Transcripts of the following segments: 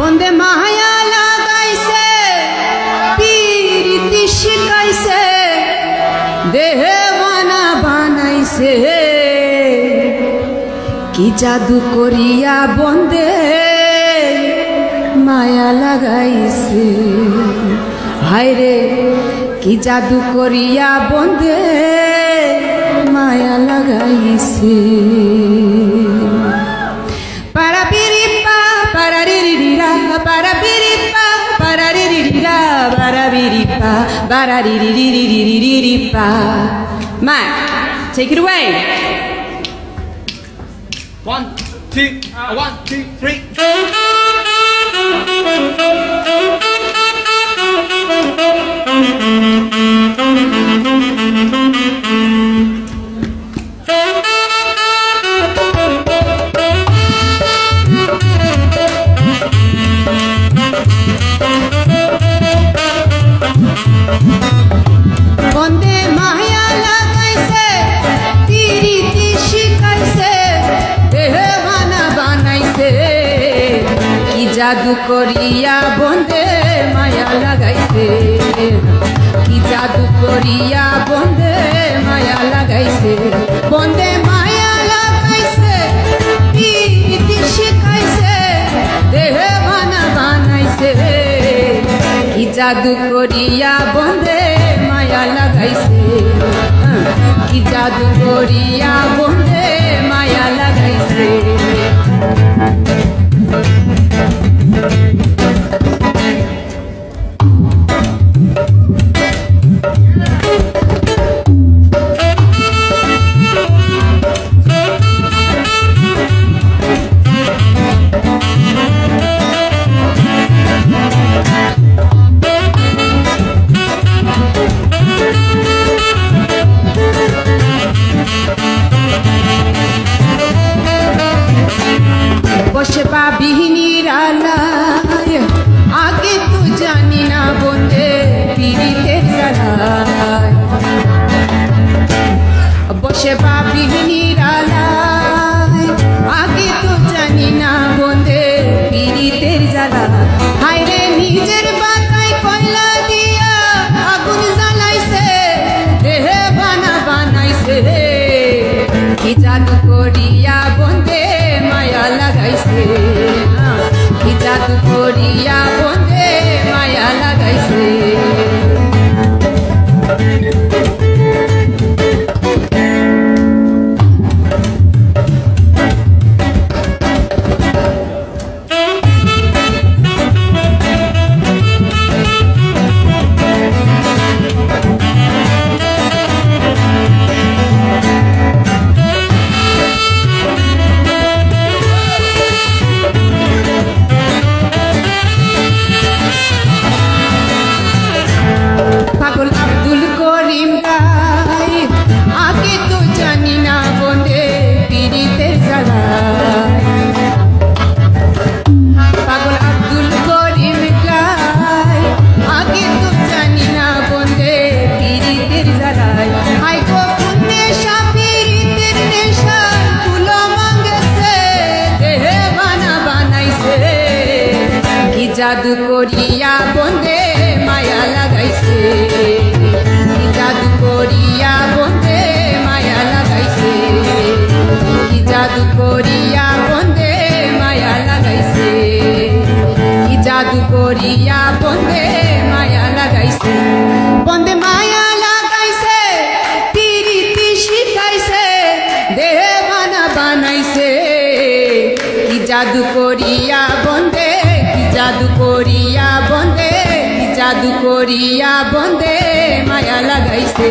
বন্দে মায়া লাগাইছে পীরিতি শিখাইছে দেহবানা বানাইছে কি জাদু করিয়া বন্দে মায়া লাগাইছে হায়রে কি জাদু করিয়া বন্দে মায়া লাগাইছে para biripa para riririra para biripa para riririra para biripa para ririririririripa. Mac, take it away. 1, 2, 1, 2, 3. বন্দে মায়া লাগাইছে পীরিতি শিখাইছে দেহবানা বানাইছে কি জাদু করিয়া বন্দে মায়া লাগাইছে কি জাদু করিয়া বন্দে মায়া লাগাইছে বন্দে মায়া লাগাইছে পীরিতি শিখাইছে দেহবানা বানাইছে কি জাদু করিয়া বন্দে মায়া লাগাইছে কি জাদু করিয়া বন্দে মায়া লাগাইছে বসে পাবি নিরালায় আগে তো জানি না বন্দে পীরিতের জ্বালায় বসে পাবি নিরালায় আগে তো জানি না বন্দে পীরিতের জ্বালায় হায়রে নিজের বাতায় কয়লা দিয়া আগুন জ্বালাইছে দেহে বানা বানাইছে কি জাদু করিয়া বন্দে মায়া লাগাইছে কি জাদু করিয়া বন্দে মায়া লাগাইছে পাগল আব্দুল করিম গায় আগে তো জানি না বন্দে পীরিতের জ্বালায় পাগল আব্দুল করিম গায় আগে তো জানি না বন্দে পীরিতের জ্বালায় হাই গো নেশা পীরিতের নেশা তুলো মাঙ্গেছে দেহে বানা বানাইছে কি জাদু করিয়া বন্দে মায়া লাগাইছে কি জাদু করিয়া বন্দে মায়া লাগাইছে কি জাদু করিয়া বন্দে মায়া লাগাইছে কি জাদু করিয়া বন্দে মায়া লাগাইছে বন্দে মায়া লাগাইছে পীরিতি শিখাইছে দেহে বানা বানাইছে কি জাদু করিয়া বন্দে কি জাদু করিয়া বন্দে জাদু করিয়া বন্দে মায়া লাগাইছে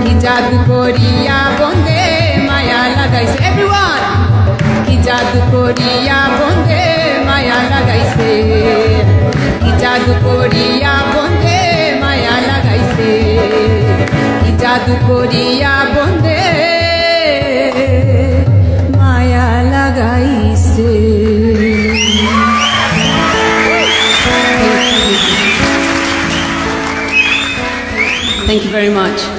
কি জাদু করিয়া বন্দে মায়া লাগাইছে এভরিওয়ান কি জাদু করিয়া বন্দে মায়া লাগাইছে কি জাদু করিয়া বন্দে মায়া লাগাইছে কি জাদু করিয়া বন্দে মায়া লাগাইছে Thank you very much.